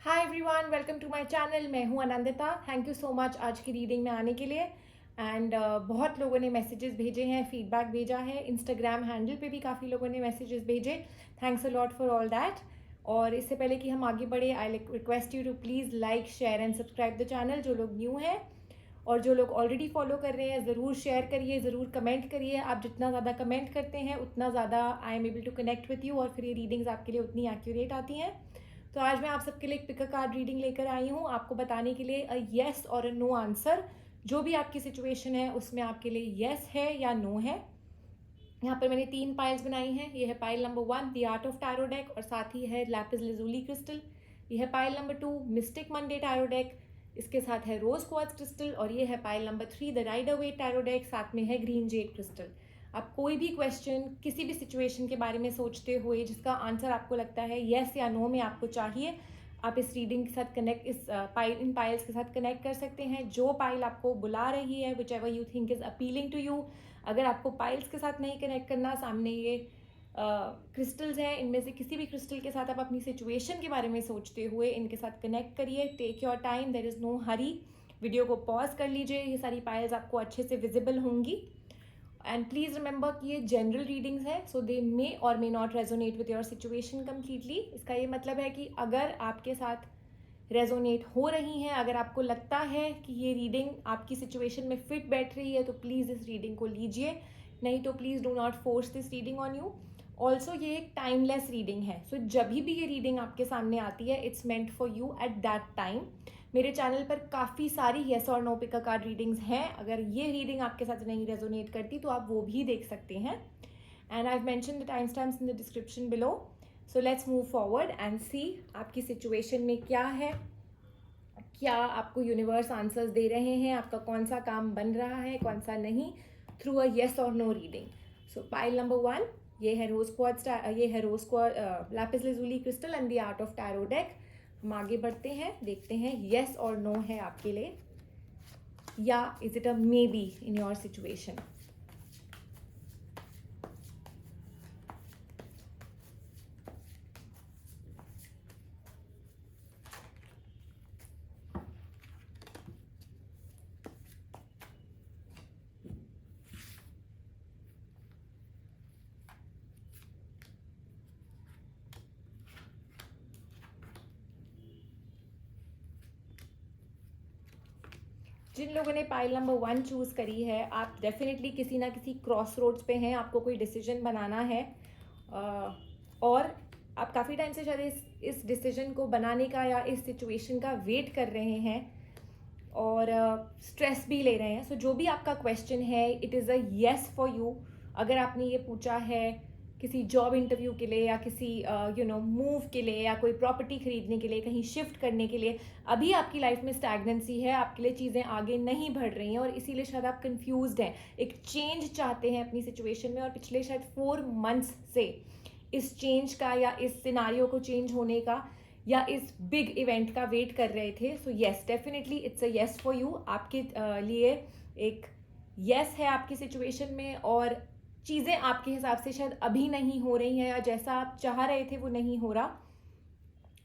Hi everyone, welcome to my channel. मैं हूं Anandita. Thank you so much आज की रीडिंग में आने के लिए। एंड बहुत लोगों ने मैसेजेस भेजे हैं, फीडबैक भेजा है, इंस्टाग्राम हैंडल पे भी काफ़ी लोगों ने मैसेजेस भेजे। Thanks a lot for all that. और इससे पहले कि हम आगे बढ़े, I request you to please like, share and subscribe the channel. जो लोग न्यू हैं और जो लोग ऑलरेडी फॉलो कर रहे हैं, ज़रूर शेयर करिए, ज़रूर कमेंट करिए। आप जितना ज़्यादा कमेंट करते हैं उतना ज़्यादा I am able to connect with you, और फिर ये रीडिंग्स आपके लिए उतनी एक्यूरेट आती हैं। तो आज मैं आप सबके लिए एक पिक कार्ड रीडिंग लेकर आई हूँ, आपको बताने के लिए अ येस और अ नो आंसर। जो भी आपकी सिचुएशन है उसमें आपके लिए येस है या नो है। यहाँ पर मैंने 3 पाइल्स बनाई हैं। ये है pile number 1 the art of tarot deck, और साथ ही है लैपिस लैजुली क्रिस्टल। ये है pile number 2 mystic Monday tarot deck, इसके साथ है रोज क्वार्ट्ज क्रिस्टल। और ये है pile number 3 the Rider wait tarot deck, साथ में है ग्रीन जेड क्रिस्टल। आप कोई भी क्वेश्चन, किसी भी सिचुएशन के बारे में सोचते हुए जिसका आंसर आपको लगता है येस या नो में आपको चाहिए, आप इस रीडिंग के साथ कनेक्ट, इन पाइल्स के साथ कनेक्ट कर सकते हैं। जो पाइल आपको बुला रही है, whichever you think is appealing to you. अगर आपको पाइल्स के साथ नहीं कनेक्ट करना, सामने ये क्रिस्टल्स हैं, इनमें से किसी भी क्रिस्टल के साथ आप अपनी सिचुएशन के बारे में सोचते हुए इनके साथ कनेक्ट करिए। Take your time, there is no hurry. Video को पॉज कर लीजिए, ये सारी पाइल्स आपको अच्छे से विजिबल होंगी। एंड प्लीज़ रिमेंबर कि ये जनरल रीडिंग्स है, सो दे मे और may not resonate with your situation completely. इसका ये मतलब है कि अगर आपके साथ रेजोनेट हो रही हैं, अगर आपको लगता है कि ये रीडिंग आपकी सिचुएशन में फिट बैठ रही है, तो प्लीज़ इस रीडिंग को लीजिए, नहीं तो please do not force this reading on you. Also ये एक टाइमलेस रीडिंग है, सो जब भी ये रीडिंग आपके सामने आती है, it's meant for you at that time. मेरे चैनल पर काफ़ी सारी येस और नो पिक कार्ड रीडिंग्स हैं। अगर ये रीडिंग आपके साथ नहीं रेजोनेट करती तो आप वो भी देख सकते हैं। And I have mention the time stamps in the description below. So let's move forward and see आपकी सिचुएशन में क्या है, क्या आपको यूनिवर्स आंसर्स दे रहे हैं, आपका कौन सा काम बन रहा है, कौन सा नहीं, थ्रू अ येस और no reading. So pile number 1, ये है रोज क्वार्ट्ज, ये है rose quartz lapis lazuli crystal and the art of tarot deck. हम आगे बढ़ते हैं, देखते हैं येस और नो है आपके लिए, या is it a maybe in your situation. जिन लोगों ने पाइल नंबर 1 चूज़ करी है, आप डेफिनेटली किसी ना किसी क्रॉस रोड्स पे हैं, आपको कोई डिसीजन बनाना है। और आप काफ़ी टाइम से शायद इस डिसीजन को बनाने का या इस सिचुएशन का वेट कर रहे हैं, और स्ट्रेस भी ले रहे हैं। सो जो भी आपका क्वेश्चन है, it is a yes for you. अगर आपने ये पूछा है किसी जॉब इंटरव्यू के लिए, या किसी मूव के लिए, या कोई प्रॉपर्टी खरीदने के लिए, कहीं शिफ्ट करने के लिए, अभी आपकी लाइफ में स्टैग्नेंसी है, आपके लिए चीज़ें आगे नहीं बढ़ रही हैं, और इसीलिए शायद आप कंफ्यूज्ड हैं, एक चेंज चाहते हैं अपनी सिचुएशन में, और पिछले शायद 4 मंथ्स से इस चेंज का, या इस सिनारियो को चेंज होने का, या इस बिग इवेंट का वेट कर रहे थे। So yes, definitely it's a yes for you. आपके लिए एक येस है आपकी सिचुएशन में, और चीज़ें आपके हिसाब से शायद अभी नहीं हो रही हैं, या जैसा आप चाह रहे थे वो नहीं हो रहा,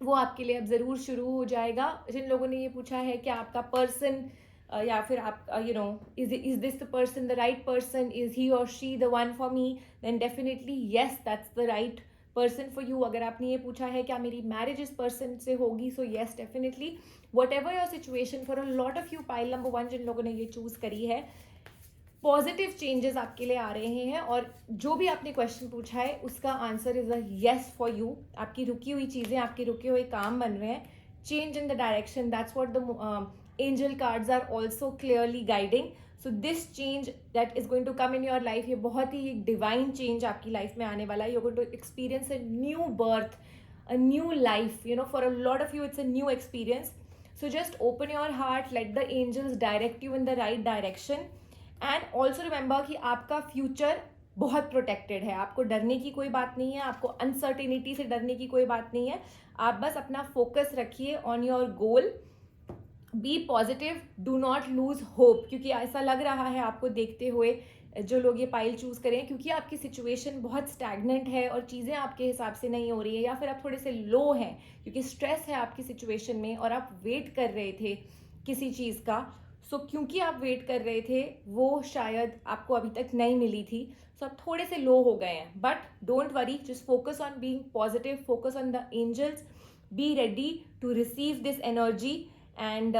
वो आपके लिए अब ज़रूर शुरू हो जाएगा। जिन लोगों ने ये पूछा है कि आपका पर्सन, या फिर आप is this the person the right person, is he और she the one for me, then definitely yes, that's the right person for you. अगर आपने ये पूछा है क्या मेरी मैरिज इस पर्सन से होगी, so yes, definitely what ever your situation, for a lot of you pile number 1 जिन लोगों ने ये चूज़ करी है, पॉजिटिव चेंजेस आपके लिए आ रहे हैं। और जो भी आपने क्वेश्चन पूछा है उसका answer is a yes for you. आपकी रुकी हुई चीज़ें, आपके रुके हुए काम बन रहे हैं। Change in the direction, that's what the angel cards are also clearly guiding. So this change that is going to come in your life, ये बहुत ही एक डिवाइन चेंज आपकी लाइफ में आने वाला है। You going to experience a new birth, a new life, for a lot of you it's a new experience. So just open your heart, let the angels direct you in the right direction, and also remember कि आपका future बहुत protected है। आपको डरने की कोई बात नहीं है, आपको अनसर्टेनिटी से डरने की कोई बात नहीं है। आप बस अपना फोकस रखिए on your goal, be positive, do not lose hope, क्योंकि ऐसा लग रहा है आपको देखते हुए जो लोग ये पाइल चूज़ करें, क्योंकि आपकी सिचुएशन बहुत स्टैग्नेंट है और चीज़ें आपके हिसाब से नहीं हो रही है, या फिर आप थोड़े से लो हैं क्योंकि स्ट्रेस है आपकी सिचुएशन में और आप वेट कर रहे थे किसी चीज़ का। सो क्योंकि आप वेट कर रहे थे वो शायद आपको अभी तक नहीं मिली थी, सो आप थोड़े से लो हो गए हैं। But don't worry, just focus on being positive, focus on the angels, be ready to receive this energy and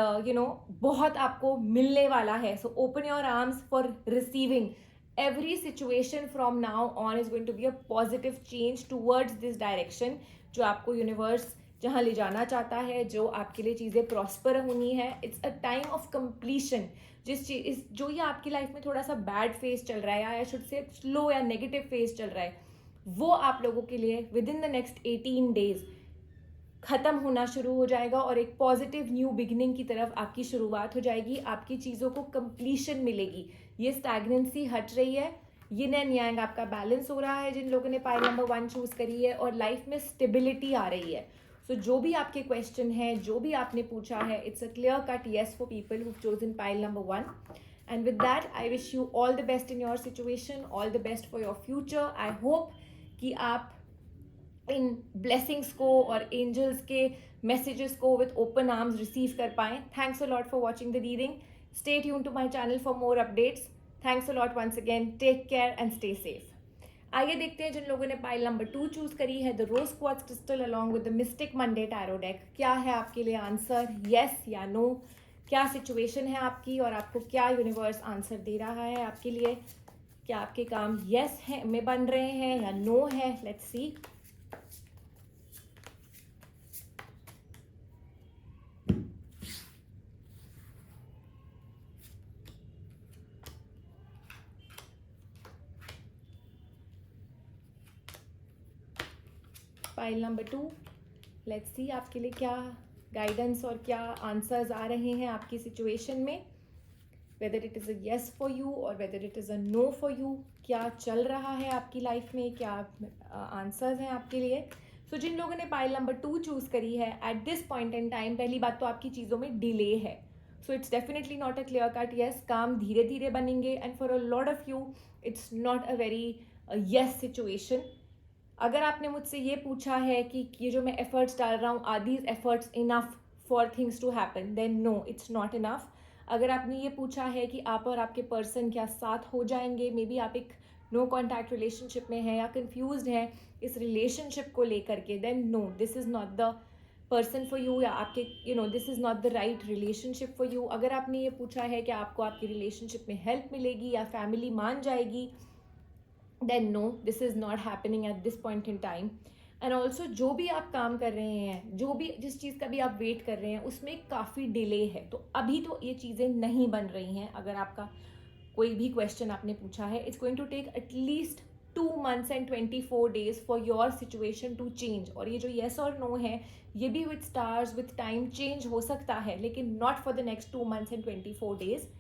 बहुत आपको मिलने वाला है। So open your arms for receiving every situation from now on is going to be a positive change towards this direction, जो आपको universe जहाँ ले जाना चाहता है, जो आपके लिए चीज़ें प्रॉस्पर होनी है। It's a time of completion. जिस चीज जो ये आपकी लाइफ में थोड़ा सा बैड फेज चल रहा है, या शुड से स्लो या नेगेटिव फेज चल रहा है, वो आप लोगों के लिए with in the next 18 days खत्म होना शुरू हो जाएगा और एक पॉजिटिव न्यू बिगिनिंग की तरफ आपकी शुरुआत हो जाएगी। आपकी चीज़ों को कंप्लीशन मिलेगी, ये स्टैग्नेंसी हट रही है, यिन एंड यांग आपका बैलेंस हो रहा है जिन लोगों ने पाइल नंबर 1 चूज करी है, और लाइफ में स्टेबिलिटी आ रही है। सो जो भी आपके क्वेश्चन है, जो भी आपने पूछा है, it's a clear cut yes for people who chosen pile number 1। And with that I wish you all the best in your situation, all the best for your future. I hope कि आप इन blessings को और angels के messages को with open arms receive कर पाएं। Thanks a lot for watching the reading. Stay tune to my channel for more updates. Thanks a lot once again. Take care and stay safe. आइए देखते हैं जिन लोगों ने pile number 2 choose करी है, the rose quartz crystal along with the mystic Monday tarot deck, क्या है आपके लिए आंसर, येस या नो? क्या सिचुएशन है आपकी और आपको क्या यूनिवर्स आंसर दे रहा है आपके लिए? क्या आपके काम येस है में बन रहे हैं या नो है? Let's see. File number 2, let's see आपके लिए क्या गाइडेंस और क्या आंसर्स आ रहे हैं आपकी सिचुएशन में, whether it is a yes for you और whether it is a no for you. क्या चल रहा है आपकी लाइफ में, क्या आंसर्स हैं आपके लिए? सो जिन लोगों ने पाइल नंबर 2 चूज़ करी है, at this point in time पहली बात तो आपकी चीज़ों में डिले है। So it's definitely not a clear cut yes. काम धीरे धीरे बनेंगे and for a lot of you it's not a very yes situation. अगर आपने मुझसे ये पूछा है कि ये जो मैं एफर्ट्स डाल रहा हूँ, are these efforts enough for things to happen, then no, it's not enough. अगर आपने ये पूछा है कि आप और आपके पर्सन क्या साथ हो जाएंगे, मे बी आप एक नो कॉन्टैक्ट रिलेशनशिप में हैं या कन्फ्यूज हैं इस रिलेशनशिप को लेकर के, then no, this is not the person for you, या आपके this is not the right relationship for you. अगर आपने ये पूछा है कि आपको आपकी रिलेशनशिप में हेल्प मिलेगी या फैमिली मान जाएगी, then no, this is not happening at this point in time. And also जो भी आप काम कर रहे हैं, जो भी जिस चीज़ का भी आप वेट कर रहे हैं, उसमें काफ़ी डिले है, तो अभी तो ये चीज़ें नहीं बन रही हैं। अगर आपका कोई भी क्वेश्चन आपने पूछा है, it's going to take at least 2 months and 24 days for your situation to change. और ये जो येस और नो है, ये भी with stars with time change हो सकता है, लेकिन not for the next 2 months and 24 days।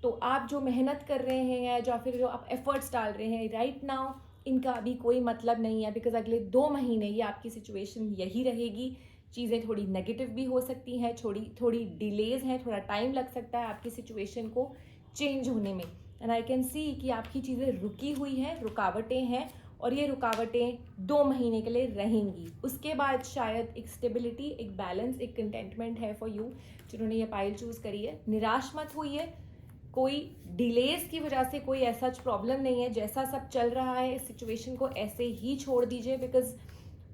तो आप जो मेहनत कर रहे हैं या फिर जो आप एफर्ट्स डाल रहे हैं राइट नाउ, इनका अभी कोई मतलब नहीं है, बिकॉज अगले 2 महीने ये आपकी सिचुएशन यही रहेगी। चीज़ें थोड़ी नेगेटिव भी हो सकती हैं, थोड़ी डिलेज हैं, थोड़ा टाइम लग सकता है आपकी सिचुएशन को चेंज होने में। एंड आई कैन सी कि आपकी चीज़ें रुकी हुई हैं, रुकावटें हैं, और ये रुकावटें 2 महीने के लिए रहेंगी। उसके बाद शायद एक स्टेबिलिटी, एक बैलेंस, एक कंटेंटमेंट है फॉर यू जिन्होंने ये पाइल चूज़ करी है। निराश मत होइए, कोई डिलेज की वजह से कोई ऐसा प्रॉब्लम नहीं है। जैसा सब चल रहा है इस सिचुएशन को ऐसे ही छोड़ दीजिए, because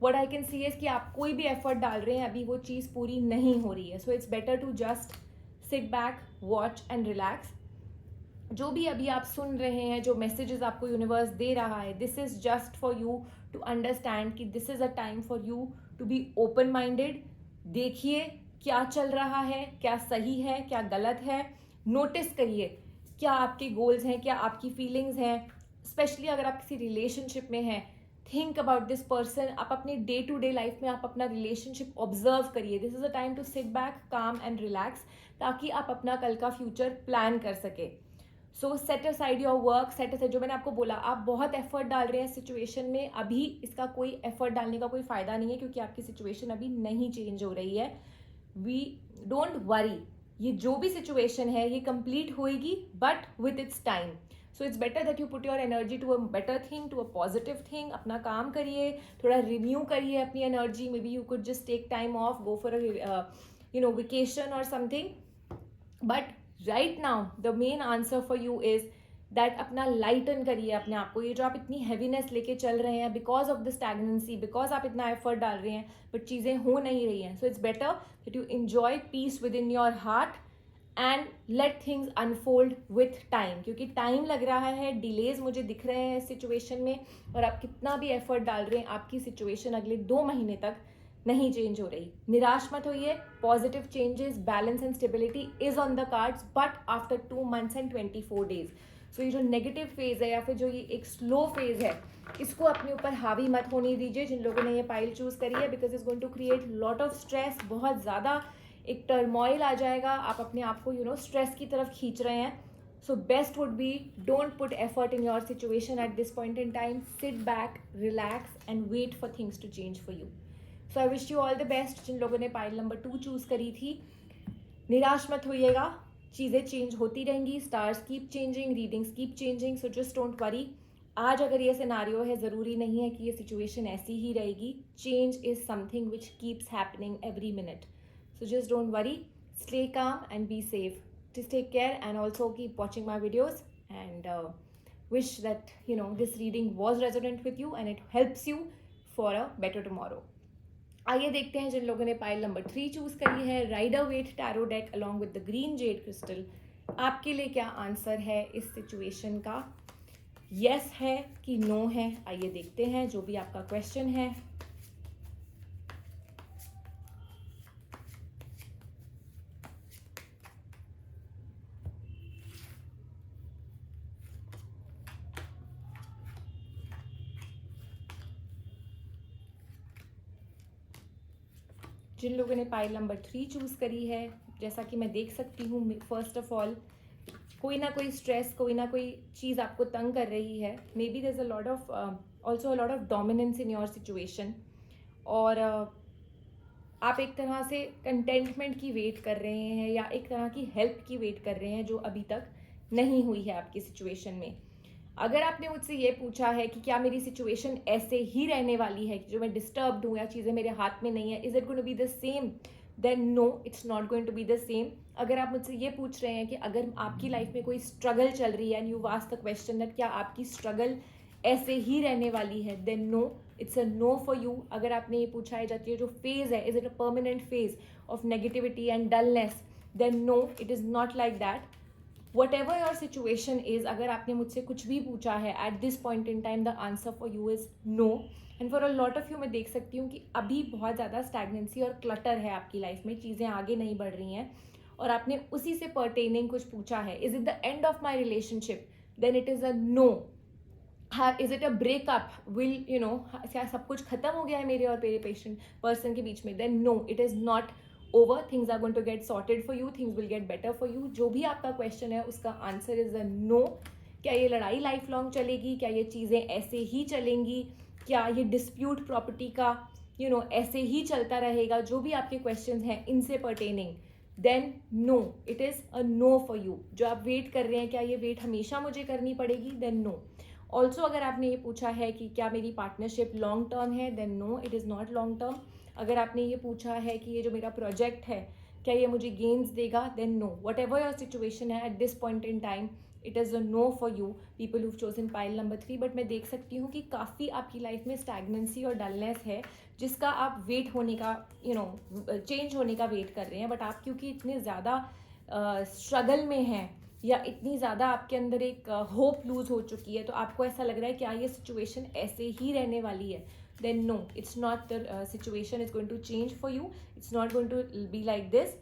what I can see is कि आप कोई भी एफर्ट डाल रहे हैं, अभी वो चीज़ पूरी नहीं हो रही है। So it's better to just sit back, watch and relax. जो भी अभी आप सुन रहे हैं, जो मैसेजेस आपको यूनिवर्स दे रहा है, this is just for you to understand कि this is a time for you to be open minded. देखिए क्या चल रहा है, क्या सही है, क्या गलत है, नोटिस करिए क्या आपके गोल्स हैं, क्या आपकी फीलिंग्स हैं। स्पेशली अगर आप किसी रिलेशनशिप में हैं, थिंक अबाउट दिस पर्सन। आप अपनी डे टू डे लाइफ में आप अपना रिलेशनशिप ऑब्जर्व करिए। This is a time to sit back, calm and relax, ताकि आप अपना कल का फ्यूचर प्लान कर सके। So set aside your work, set aside, जो मैंने आपको बोला, आप बहुत एफर्ट डाल रहे हैं सिचुएशन में, अभी इसका कोई एफर्ट डालने का कोई फायदा नहीं है, क्योंकि आपकी सिचुएशन अभी नहीं चेंज हो रही है। वी डोंट वरी, ये जो भी सिचुएशन है ये कंप्लीट होएगी, but with its time. So it's better that you put your energy to a better thing, to a positive thing. अपना काम करिए, थोड़ा रिन्यू करिए अपनी energy. Maybe you could just take time off, go for a vacation और something. But right now the main answer for you is that अपना lighten करिए अपने आप को. ये जो आप इतनी हैवीनेस लेके चल रहे हैं because of the stagnancy, because आप इतना एफर्ट डाल रहे हैं बट चीज़ें हो नहीं रही हैं. सो it's better that you enjoy peace with in your heart and let things unfold with time. क्योंकि टाइम लग रहा है, डिलेज मुझे दिख रहे हैं इस सिचुएशन में, और आप कितना भी एफर्ट डाल रहे हैं आपकी सिचुएशन अगले 2 महीने तक नहीं चेंज हो रही. निराश मत होइए. Positive changes, balance and stability is on the cards, but after 2 months and 24 days. सो ये जो नेगेटिव फेज है या फिर जो ये एक स्लो फेज है, इसको अपने ऊपर हावी मत होने दीजिए जिन लोगों ने ये पाइल चूज करी है, because is going to create lot of stress. बहुत ज़्यादा एक टर्मोइल आ जाएगा, आप अपने आप को स्ट्रेस की तरफ खींच रहे हैं. So best would be don't put effort in your situation at this point in time. Sit back, relax and wait for things to change for you. So I wish you all the best. जिन लोगों ने pile number 2 choose करी थी, निराश मत होइएगा. चीज़ें change होती रहेंगी. Stars keep changing, readings keep changing. So just don't worry. आज अगर ये सिनारियो है, ज़रूरी नहीं है कि ये सिचुएशन ऐसी ही रहेगी. Change is something which keeps happening every minute. So just don't worry. Stay calm and be safe. Just take care and also keep watching my videos, and wish that this reading was resonant with you and it helps you for a better tomorrow. आइए देखते हैं जिन लोगों ने pile number 3 choose करी है, rider wait tarot deck along with the green jade crystal, आपके लिए क्या आंसर है इस सिचुएशन का. यस है कि नो है, आइए देखते हैं. जो भी आपका क्वेश्चन है. जिन लोगों ने पाइल नंबर 3 चूज करी है, जैसा कि मैं देख सकती हूँ, फर्स्ट ऑफ ऑल कोई ना कोई स्ट्रेस, कोई ना कोई चीज़ आपको तंग कर रही है. Maybe there is a lot of also a lot of dominance in your situation, और आप एक तरह से कंटेंटमेंट की वेट कर रहे हैं या एक तरह की हेल्प की वेट कर रहे हैं जो अभी तक नहीं हुई है आपकी सिचुएशन में. अगर आपने मुझसे ये पूछा है कि क्या मेरी सिचुएशन ऐसे ही रहने वाली है कि जो मैं डिस्टर्ब्ड हूँ या चीज़ें मेरे हाथ में नहीं है, is it going to be the same, then no, it's not going to be the same. अगर आप मुझसे ये पूछ रहे हैं कि अगर आपकी लाइफ में कोई स्ट्रगल चल रही है and you asked the question that क्या आपकी स्ट्रगल ऐसे ही रहने वाली है, then no, it's a no for you. अगर आपने ये पूछा है जाती है जो फेज है, is it a permanent phase of negativity and dullness, then no, it is not like that. Whatever your situation is, अगर आपने मुझसे कुछ भी पूछा है at this point in time, the answer for you is no. And for a lot of you मैं देख सकती हूँ कि अभी बहुत ज़्यादा स्टैग्नेंसी और क्लटर है आपकी लाइफ में, चीज़ें आगे नहीं बढ़ रही हैं, और आपने उसी से पर्टेनिंग कुछ पूछा है. Is it the end of my relationship, then it is a no. Is it a breakup, will क्या सब कुछ खत्म हो गया है मेरे और मेरे पेशेंट पर्सन के बीच में, then no, it is not over. Things are going to get sorted for you, things will get better for you. जो भी आपका क्वेश्चन है उसका आंसर इज अ नो. क्या ये लड़ाई लाइफ लॉन्ग चलेगी, क्या ये चीज़ें ऐसे ही चलेंगी, क्या ये डिस्प्यूट प्रॉपर्टी का ऐसे ही चलता रहेगा, जो भी आपके क्वेश्चन हैं इनसे pertaining, then no, it is a no for you. जो आप वेट कर रहे हैं, क्या ये वेट हमेशा मुझे करनी पड़ेगी, देन नो. ऑल्सो अगर आपने ये पूछा है कि क्या मेरी पार्टनरशिप लॉन्ग टर्म है, then no, it is not long term. अगर आपने ये पूछा है कि ये जो मेरा प्रोजेक्ट है क्या ये मुझे गेन्स देगा, then no. Whatever your situation है at this point in time, it is a no for you, people who've chosen pile number 3. But मैं देख सकती हूँ कि काफ़ी आपकी लाइफ में स्टैग्नेंसी और डलनेस है जिसका आप वेट होने का चेंज होने का वेट कर रहे हैं. बट आप क्योंकि इतने ज़्यादा स्ट्रगल में हैं या इतनी ज़्यादा आपके अंदर एक होप लूज हो चुकी है, तो आपको ऐसा लग रहा है क्या ये सिचुएशन ऐसे ही रहने वाली है, then no, it's not the situation is going to change for you, it's not going to be like this.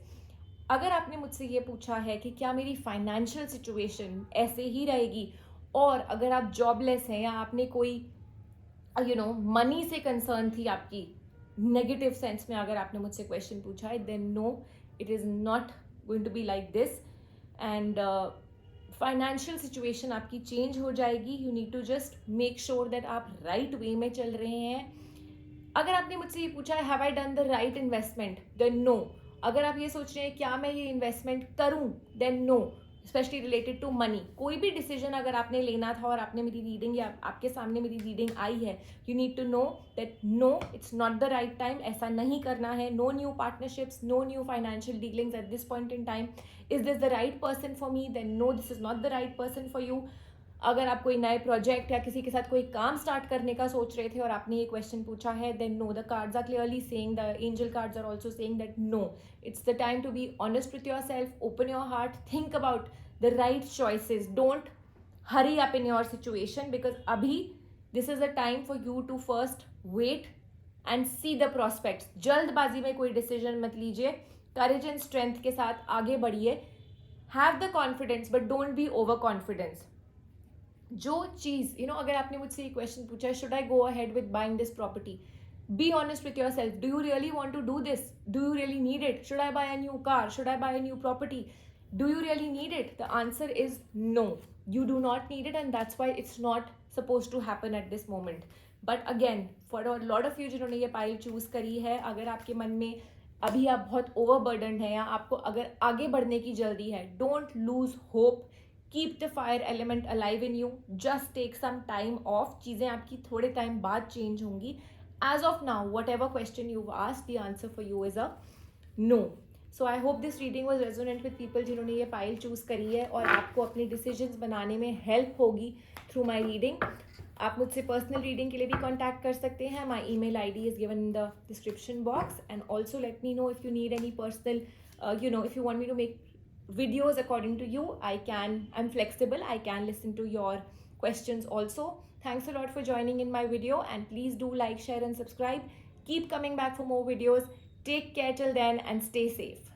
अगर आपने मुझसे ये पूछा है कि क्या मेरी फाइनेंशियल सिचुएशन ऐसे ही रहेगी, और अगर आप जॉबलेस हैं या आपने कोई मनी से कंसर्न थी आपकी नेगेटिव सेंस में, अगर आपने मुझसे क्वेश्चन पूछा है, then no, it is not going to be like this. And financial situation आपकी चेंज हो जाएगी. You need to just make sure that आप राइट वे में चल रहे हैं. अगर आपने मुझसे ये पूछा है have I done the right investment, then no. अगर आप ये सोच रहे हैं क्या मैं ये इन्वेस्टमेंट करूं, then no. Specially related to money. कोई भी डिसीजन अगर आपने लेना था और आपने मेरी रीडिंग या आपके सामने मेरी रीडिंग आई है, you need to know that no, it's not the right time, ऐसा नहीं करना है। No new partnerships, no new financial dealings at this point in time. Is this the right person for me? Then no, this is not the right person for you. अगर आप कोई नए project या किसी के साथ कोई काम स्टार्ट करने का सोच रहे थे और आपने ये क्वेश्चन पूछा है, then no, the cards are clearly saying, the angel cards are also saying that no, it's the time to be honest with yourself, open your heart, think about the right choices, don't hurry up in your situation, because अभी this is a time for you to first wait and see the prospects. जल्दबाजी में कोई decision मत लीजिए, courage and strength के साथ आगे बढ़िए। Have the confidence but don't be over confidence. जो चीज़ अगर आपने मुझसे ये क्वेश्चन पूछा है, should I go ahead with buying this property, be honest with yourself. Do you really want to do this? Do you really need it? Should I buy a new car? Should I buy a new property? Do you really need it? The answer is no. You do not need it, and that's why it's not supposed to happen at this moment. But again, for a lot of you जिन्होंने ये pile choose करी है, अगर आपके मन में अभी आप बहुत ओवरबर्डन है या आपको अगर आगे बढ़ने की जल्दी है, don't lose hope, keep the fire element alive in you, just take some time off. चीज़ें आपकी थोड़े टाइम बाद चेंज होंगी। As of now, whatever question you asked, the answer for you is a no. So I hope this reading was resonant with people जिन्होंने ये file choose करी है और आपको अपने डिसीजंस बनाने में हेल्प होगी थ्रू माई रीडिंग। आप मुझसे पर्सनल रीडिंग के लिए भी कॉन्टैक्ट कर सकते हैं। माई email ID is given in the description box, and also let me know if you need any personal if you want me to make videos according to you, I'm flexible, I can listen to your questions also. Thanks a lot for joining in my video, and please do like, share and subscribe. Keep coming back for more videos. Take care till then and stay safe.